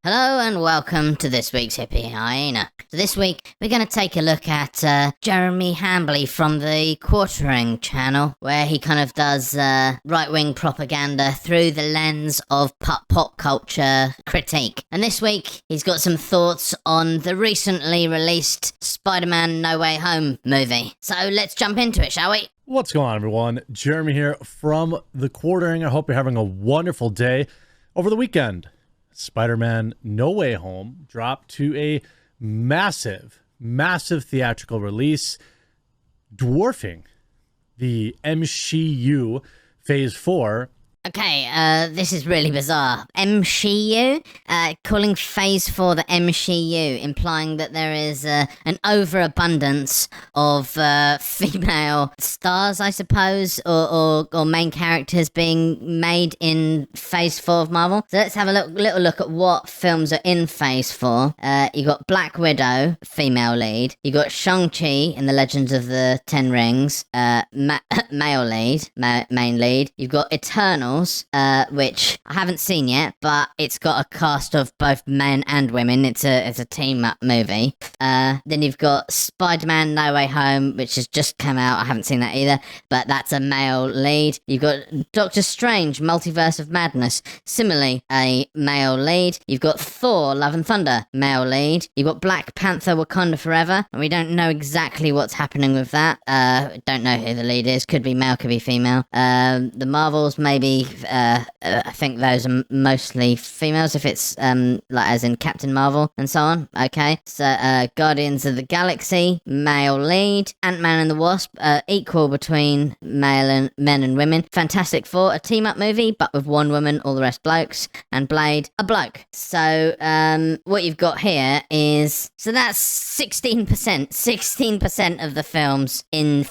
Hello and welcome to this week's Hippie Hyena. So this week we're going to take a look at Jeremy Hambley from the Quartering channel, where he kind of does right-wing propaganda through the lens of pop culture critique. And this week he's got some thoughts on the recently released Spider-Man No Way Home movie. So let's jump into it, shall we? What's going on, everyone? Jeremy here from the Quartering. I hope you're having a wonderful day. Over the weekend, Spider-Man No Way Home dropped to a massive theatrical release, dwarfing the MCU Phase 4. Okay, this is really bizarre. MCU? Calling Phase 4 the MCU, implying that there is an overabundance of female stars, I suppose, or main characters being made in Phase 4 of Marvel. So let's have a little look at what films are in Phase 4. You got Black Widow, female lead. You got Shang-Chi in the Legends of the Ten Rings, male lead, main lead. You've got Eternals, which I haven't seen yet, but it's got a cast of both men and women. It's a team-up movie. Then you've got Spider-Man No Way Home, which has just come out. I haven't seen that either, but that's a male lead. You've got Doctor Strange, Multiverse of Madness, similarly a male lead. You've got Thor, Love and Thunder, male lead. You've got Black Panther, Wakanda Forever, and we don't know exactly what's happening with that. Don't know who the lead is. Could be male, could be female. The Marvels, maybe. I think those are mostly females, if it's like as in Captain Marvel and so on. Okay, so Guardians of the Galaxy, male lead. Ant-Man and the Wasp, equal between men and women. Fantastic Four, a team-up movie, but with one woman, all the rest blokes. And Blade, a bloke. So what you've got here is, so that's 16% of the films in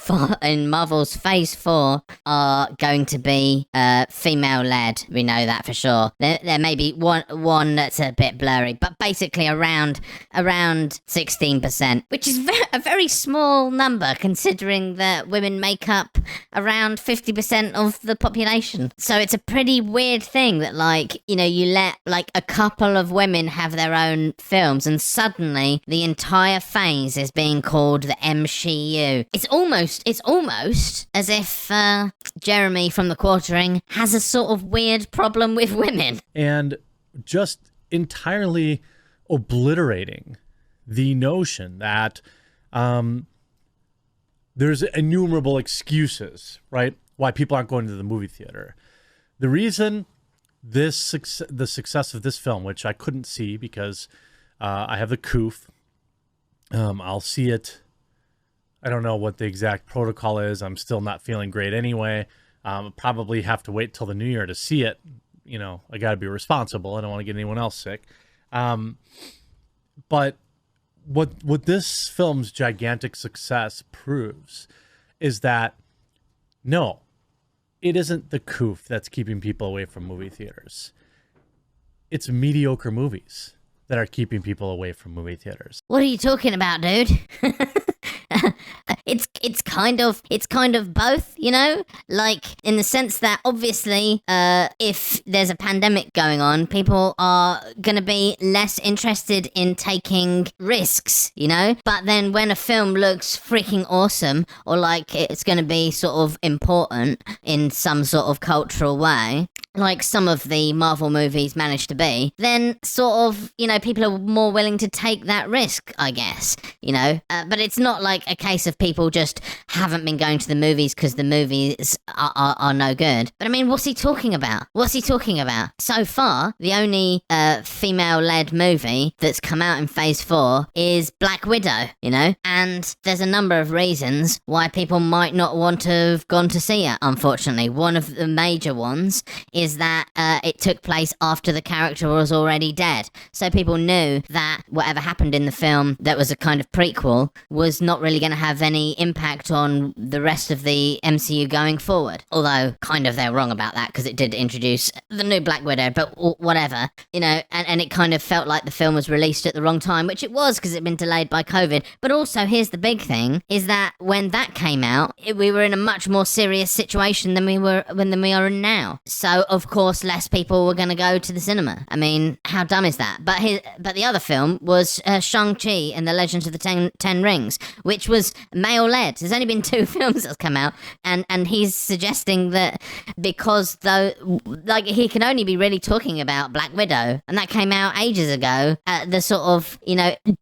Marvel's Phase 4 are going to be female-led. We know that for sure. There may be one that's a bit blurry, but basically around 16%, which is a very small number considering that women make up around 50% of the population. So it's a pretty weird thing that, like, you know, you let like a couple of women have their own films and suddenly the entire phase is being called the MCU. It's almost as if Jeremy from the Quartering has a sort of weird problem with women. And just entirely obliterating the notion that there's innumerable excuses, right, why people aren't going to the movie theater. The reason the success of this film, which I couldn't see because I have the coof, I'll see it. I don't know what the exact protocol is. I'm still not feeling great anyway. Probably have to wait till the new year to see it. You know, I got to be responsible. I don't want to get anyone else sick. But what this film's gigantic success proves is that, no, it isn't the coof that's keeping people away from movie theaters. It's mediocre movies that are keeping people away from movie theaters. What are you talking about, dude? It's kind of both, you know, like in the sense that obviously if there's a pandemic going on, people are going to be less interested in taking risks, you know, but then when a film looks freaking awesome or like it's going to be sort of important in some sort of cultural way, like some of the Marvel movies managed to be, then sort of, you know, people are more willing to take that risk, I guess, you know, but it's not like a case of people just haven't been going to the movies because the movies are no good. But I mean, what's he talking about? So far, the only female-led movie that's come out in Phase 4 is Black Widow, you know, and there's a number of reasons why people might not want to have gone to see it, unfortunately. One of the major ones is that it took place after the character was already dead. So people knew that whatever happened in the film that was a kind of prequel was not really going to have any impact on the rest of the MCU going forward. Although, kind of they're wrong about that because it did introduce the new Black Widow, but whatever, you know, and it kind of felt like the film was released at the wrong time, which it was because it'd been delayed by COVID. But also, here's the big thing, is that when that came out, we were in a much more serious situation than we are in now. So of course, less people were going to go to the cinema. I mean, how dumb is that? But the other film was Shang-Chi and the Legends of the Ten Rings, which was male-led. There's only been 2 films that's come out, and he's suggesting that because he can only be really talking about Black Widow, and that came out ages ago. The sort of,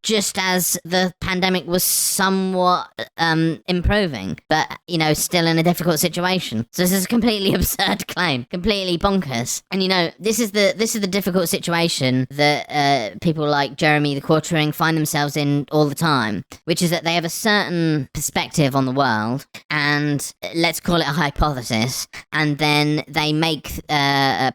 just as the pandemic was somewhat improving, but still in a difficult situation. So this is a completely absurd claim, completely bonkers. And this is the difficult situation that people like Jeremy the Quartering find themselves in all the time, which is that they have a certain perspective on the world, and let's call it a hypothesis, and then they make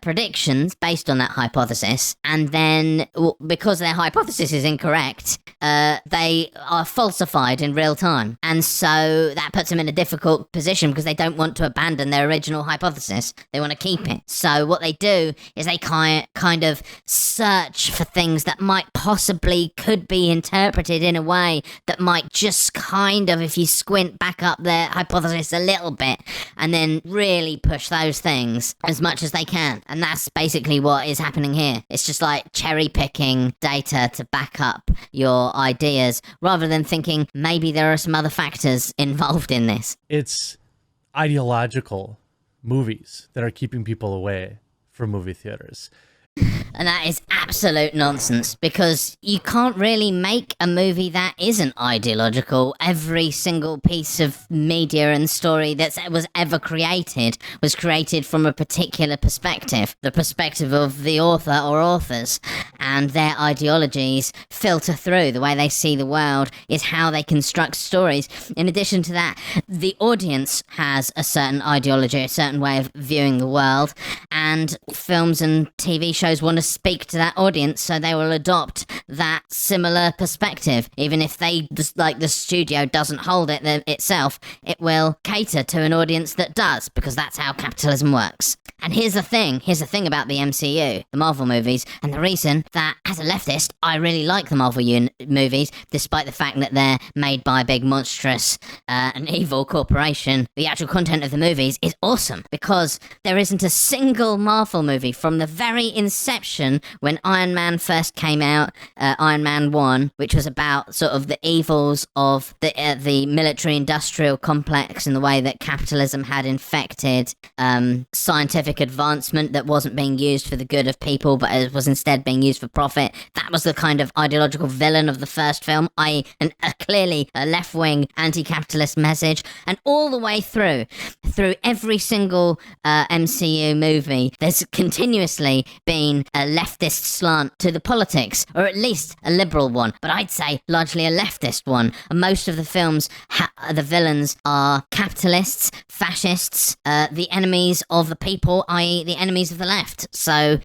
predictions based on that hypothesis, and then because their hypothesis is incorrect, they are falsified in real time, and so that puts them in a difficult position because they don't want to abandon their original hypothesis. They want to keep it. So what they do is they kind of search for things that might possibly could be interpreted in a way that might just kind of, if you squint, back up their hypothesis a little bit, and then really push those things as much as they can. And that's basically what is happening here. It's just like cherry picking data to back up your ideas rather than thinking maybe there are some other factors involved in this. It's ideological movies that are keeping people away from movie theaters. And that is absolute nonsense, because you can't really make a movie that isn't ideological. Every single piece of media and story that was ever created was created from a particular perspective, the perspective of the author or authors, and their ideologies filter through. The way they see the world is how they construct stories. In addition to that, the audience has a certain ideology, a certain way of viewing the world, and films and TV shows want to speak to that audience, so they will adopt that similar perspective. Even if the studio doesn't hold it itself, it will cater to an audience that does, because that's how capitalism works. And here's the thing about the MCU, the Marvel movies, and the reason that, as a leftist, I really like the Marvel movies, despite the fact that they're made by a big, monstrous, and evil corporation. The actual content of the movies is awesome, because there isn't a single Marvel movie from the very inception when Iron Man first came out, Iron Man 1, which was about sort of the evils of the military-industrial complex and the way that capitalism had infected scientific advancement that wasn't being used for the good of people, but it was instead being used for profit. That was the kind of ideological villain of the first film, i.e. clearly a left-wing anti-capitalist message. And all the way through every single MCU movie, there's continuously been a leftist slant to the politics, or at least a liberal one, but I'd say largely a leftist one. And most of the films, the villains are capitalists, fascists, the enemies of the people, i.e. the enemies of the left. So,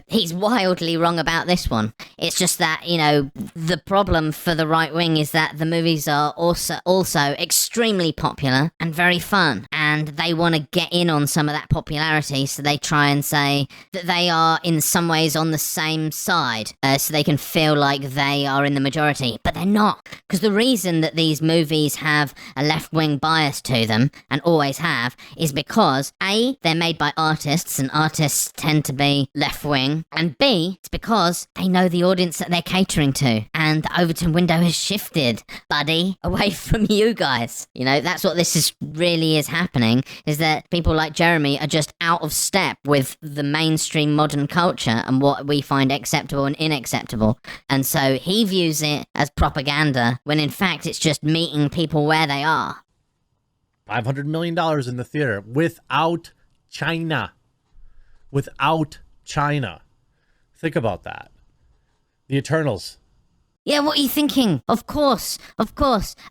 he's wildly wrong about this one. It's just that, the problem for the right wing is that the movies are also extremely popular and very fun, and they want to get in on some of that popularity, so they try and say that they are in some ways on the same side, so they can feel like they are in the majority, but they're not. Because the reason that these movies have a left-wing bias to them, and always have, is because A, they're made by artists, and artists tend to be left-wing, and B, it's because they know the audience that they're catering to, and the Overton window has shifted, buddy, away from you guys. That's what this really is happening, is that people like Jeremy are just out of step with the mainstream modern culture and what we find acceptable and unacceptable. And so he views it as propaganda, when in fact it's just meeting people where they are. $500 million in the theater without China. Without China. Think about that. The Eternals. Yeah, what are you thinking? Of course. A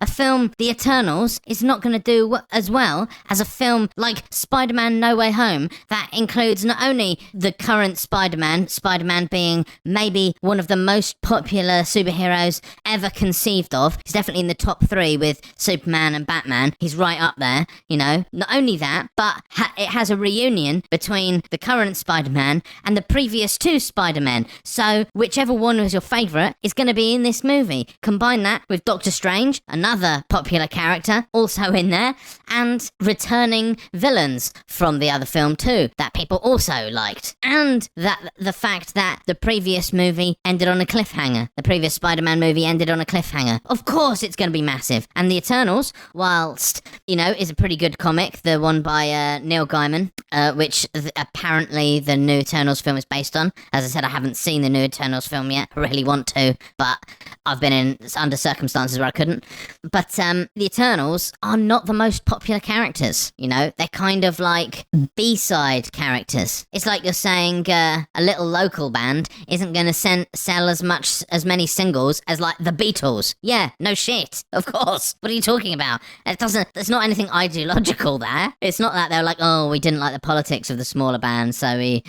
film, The Eternals, is not going to do as well as a film like Spider-Man No Way Home that includes not only the current Spider-Man being maybe one of the most popular superheroes ever conceived of. He's definitely in the top 3 with Superman and Batman. He's right up there, Not only that, but it has a reunion between the current Spider-Man and the previous 2 Spider-Men. So whichever one was your favourite is going to be in this movie. Combine that with Doctor Strange, another popular character, also in there, and returning villains from the other film too, that people also liked. And that the fact that the previous movie ended on a cliffhanger. The previous Spider-Man movie ended on a cliffhanger. Of course it's going to be massive. And The Eternals, whilst, is a pretty good comic, the one by Neil Gaiman, which apparently the new Eternals film is based on. As I said, I haven't seen the new Eternals film yet. I really want to, but I've been under circumstances where I couldn't. But the Eternals are not the most popular characters, They're kind of like B-side characters. It's like you're saying a little local band isn't going to sell as many singles as like the Beatles. Yeah, no shit. Of course. What are you talking about? There's not anything ideological there. It's not that they're like, oh, we didn't like the politics of the smaller band, so we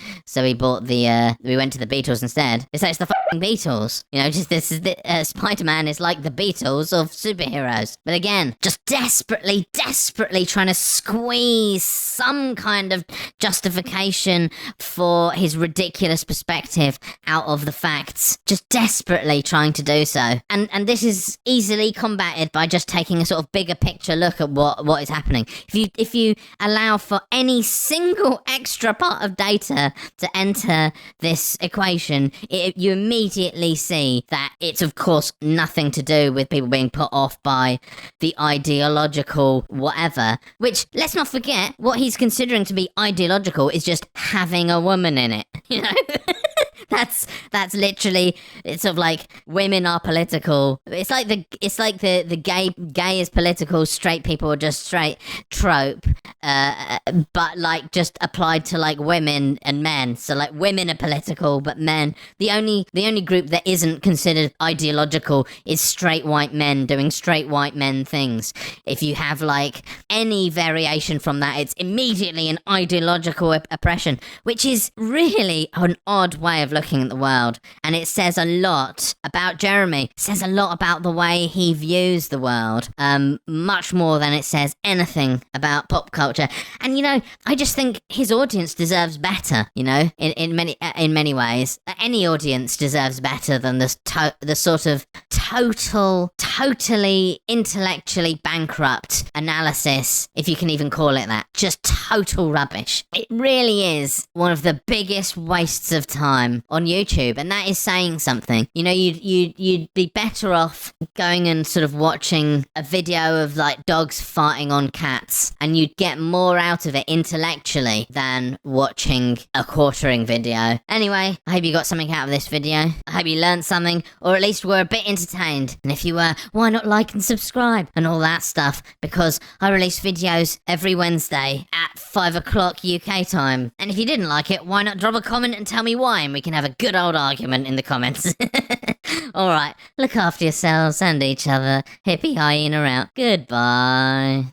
bought we went to the Beatles instead. It's the fucking Beatles. Spider-Man is like the Beatles of superheroes. But again, just desperately trying to squeeze some kind of justification for his ridiculous perspective out of the facts. Just desperately trying to do so. And this is easily combated by just taking a sort of bigger picture look at what is happening. If you allow for any single extra part of data to enter this equation, you immediately see that it's of course nothing to do with people being put off by the ideological whatever, which, let's not forget, what he's considering to be ideological is just having a woman in it, That's literally, it's sort of like women are political. It's like the gay is political, straight people are just straight trope, but like just applied to like women and men. So like women are political, but men, the only group that isn't considered ideological is straight white men doing straight white men things. If you have like any variation from that, it's immediately an ideological oppression, which is really an odd way of looking at the world, and it says a lot about Jeremy. It says a lot about the way he views the world, much more than it says anything about pop culture. And I just think his audience deserves better. In many ways, any audience deserves better than the sort of totally intellectually bankrupt analysis, if you can even call it that. Just total rubbish. It really is one of the biggest wastes of time on YouTube, and that is saying something. You'd be better off going and sort of watching a video of like dogs farting on cats, and you'd get more out of it intellectually than watching a quartering video. Anyway, I hope you got something out of this video. I hope you learned something, or at least were a bit entertained. And if you were, why not like and subscribe and all that stuff, because I release videos every Wednesday at 5 o'clock UK time. And if you didn't like it, why not drop a comment and tell me why, and we can have a good old argument in the comments. Alright, look after yourselves and each other. Hippie hyena out. Goodbye.